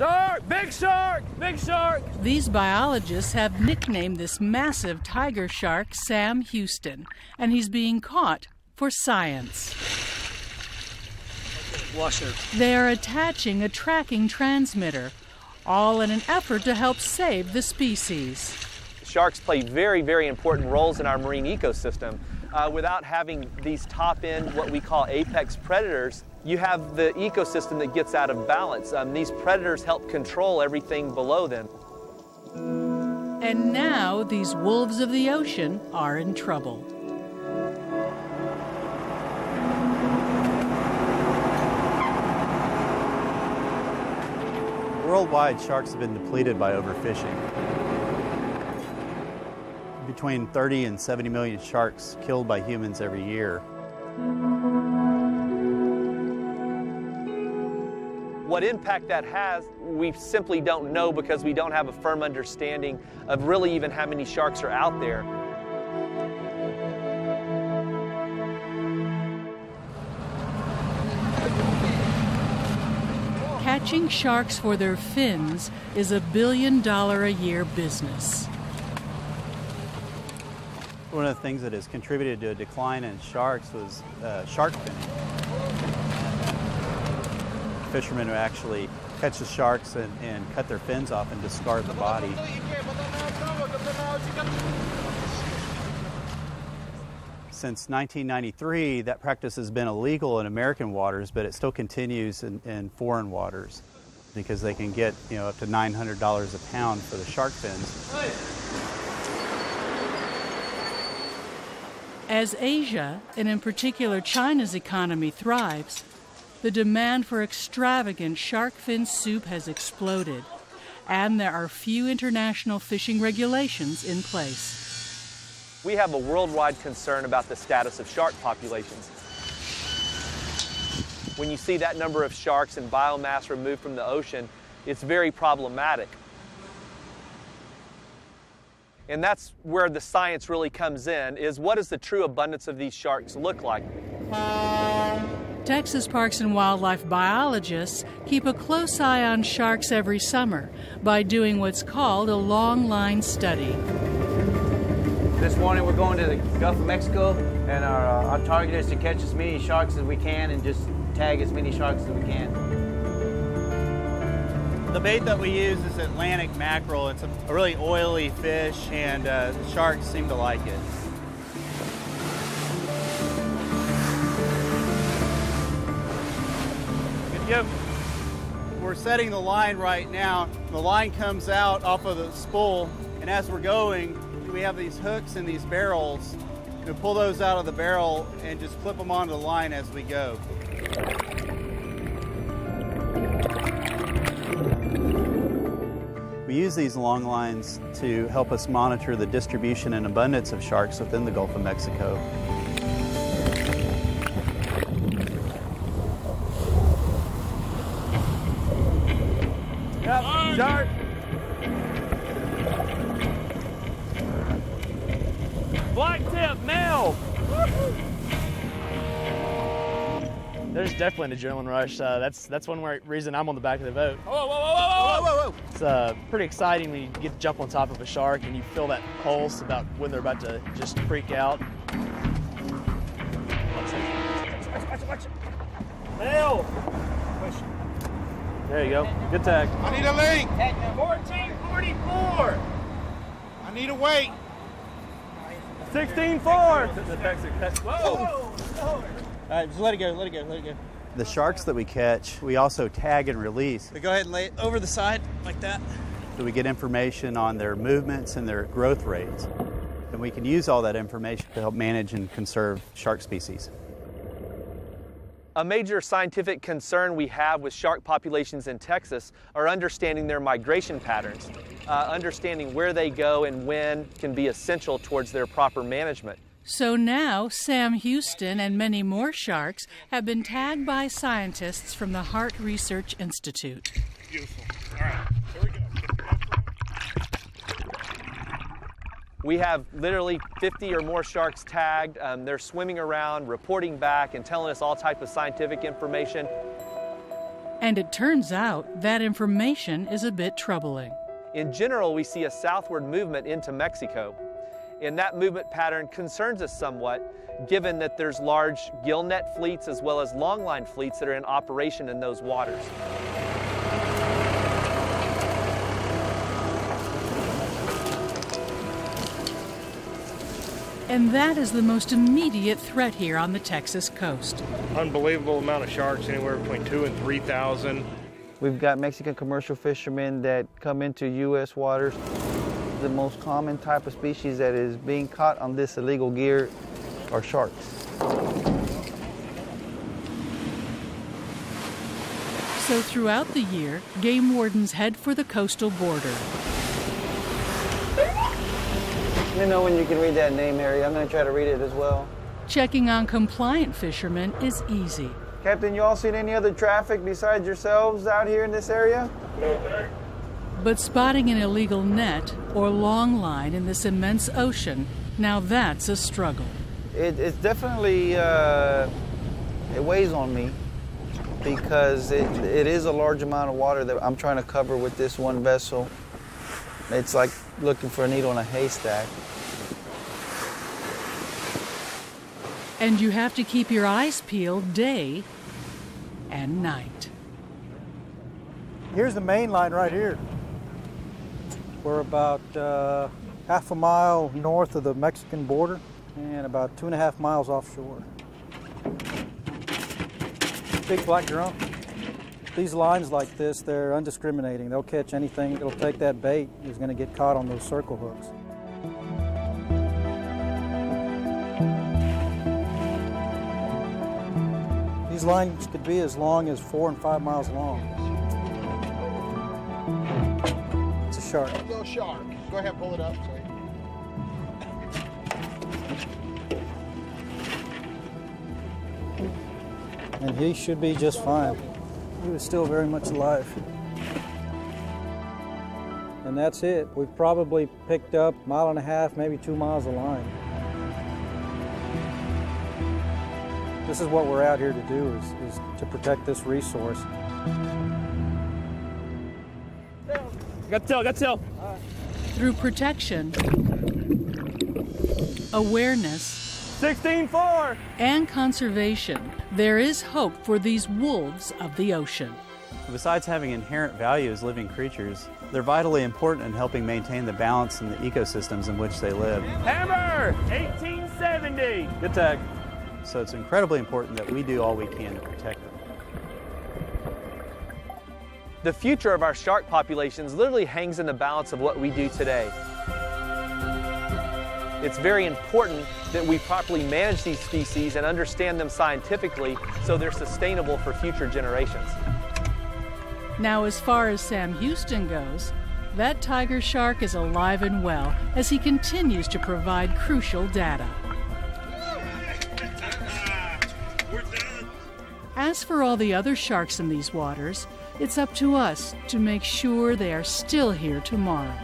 Shark! Big shark! Big shark! These biologists have nicknamed this massive tiger shark Sam Houston, and he's being caught for science. Wash it. They are attaching a tracking transmitter, all in an effort to help save the species. Sharks play very, very important roles in our marine ecosystem. Without having these top-end, what we call apex predators, you have the ecosystem that gets out of balance. These predators help control everything below them. And now these wolves of the ocean are in trouble. Worldwide, sharks have been depleted by overfishing. Between 30 and 70 million sharks killed by humans every year. What impact that has, we simply don't know because we don't have a firm understanding of really even how many sharks are out there. Catching sharks for their fins is $1 billion a year business. One of the things that has contributed to a decline in sharks was shark finning. Fishermen who actually catch the sharks and cut their fins off and discard the body. Since 1993, that practice has been illegal in American waters, but it still continues in foreign waters because they can get, up to $900 a pound for the shark fins. As Asia, and in particular China's economy, thrives, the demand for extravagant shark fin soup has exploded, and there are few international fishing regulations in place. We have a worldwide concern about the status of shark populations. When you see that number of sharks and biomass removed from the ocean, it's very problematic. And that's where the science really comes in, is what does the true abundance of these sharks look like? Texas Parks and Wildlife biologists keep a close eye on sharks every summer by doing what's called a long line study. This morning we're going to the Gulf of Mexico, and our target is to catch as many sharks as we can and just tag as many sharks as we can. The bait that we use is Atlantic mackerel. It's a really oily fish, and sharks seem to like it. Yep. We're setting the line right now. The line comes out off of the spool, and as we're going, we have these hooks and these barrels. We pull those out of the barrel and just clip them onto the line as we go. We use these long lines to help us monitor the distribution and abundance of sharks within the Gulf of Mexico. Yep, shark! Black tip, male! There's definitely an adrenaline rush. That's one reason I'm on the back of the boat. Whoa, whoa, whoa, whoa, whoa, whoa! It's pretty exciting when you get to jump on top of a shark and you feel that pulse about when they're about to just freak out. Watch it. Male! There you go. Good tag. I need a link! 1444! I need a weight! 16-4! Whoa! All right, just let it go. The sharks that we catch, we also tag and release. We go ahead and lay it over the side like that. So we get information on their movements and their growth rates. And we can use all that information to help manage and conserve shark species. A major scientific concern we have with shark populations in Texas are understanding their migration patterns. Understanding where they go and when can be essential towards their proper management. So now, Sam Houston and many more sharks have been tagged by scientists from the Heart Research Institute. Beautiful. All right, here we go. We have literally 50 or more sharks tagged. They're swimming around, reporting back, and telling us all types of scientific information. And it turns out that information is a bit troubling. In general, we see a southward movement into Mexico. And that movement pattern concerns us somewhat, given that there's large gill net fleets as well as longline fleets that are in operation in those waters. And that is the most immediate threat here on the Texas coast. Unbelievable amount of sharks, anywhere between 2,000 and 3,000. We've got Mexican commercial fishermen that come into U.S. waters. The most common type of species that is being caught on this illegal gear are sharks. So throughout the year, game wardens head for the coastal border. Let me know when you can read that name, Harry. I'm going to try to read it as well. Checking on compliant fishermen is easy. Captain, you all seen any other traffic besides yourselves out here in this area? No, sir. But spotting an illegal net or long line in this immense ocean, now that's a struggle. It's definitely, it weighs on me because it is a large amount of water that I'm trying to cover with this one vessel. It's like looking for a needle in a haystack. And you have to keep your eyes peeled day and night. Here's the main line right here. We're about half a mile north of the Mexican border and about 2.5 miles offshore. Big black drum. These lines like this, they're undiscriminating. They'll catch anything. It'll take that bait is going to get caught on those circle hooks. These lines could be as long as 4 and 5 miles long. It's a shark. A little shark. Go ahead, pull it up. Sorry. And he should be just fine. He was still very much alive. And that's it. We've probably picked up 1.5 miles, maybe 2 miles of line. This is what we're out here to do, is to protect this resource. Got the tail. Through protection, awareness, 16-4. and conservation, there is hope for these wolves of the ocean. Besides having inherent value as living creatures, they're vitally important in helping maintain the balance in the ecosystems in which they live. Hammer, 1870. Good tag. So it's incredibly important that we do all we can to protect them. The future of our shark populations literally hangs in the balance of what we do today. It's very important that we properly manage these species and understand them scientifically so they're sustainable for future generations. Now, as far as Sam Houston goes, that tiger shark is alive and well as he continues to provide crucial data. As for all the other sharks in these waters, it's up to us to make sure they are still here tomorrow.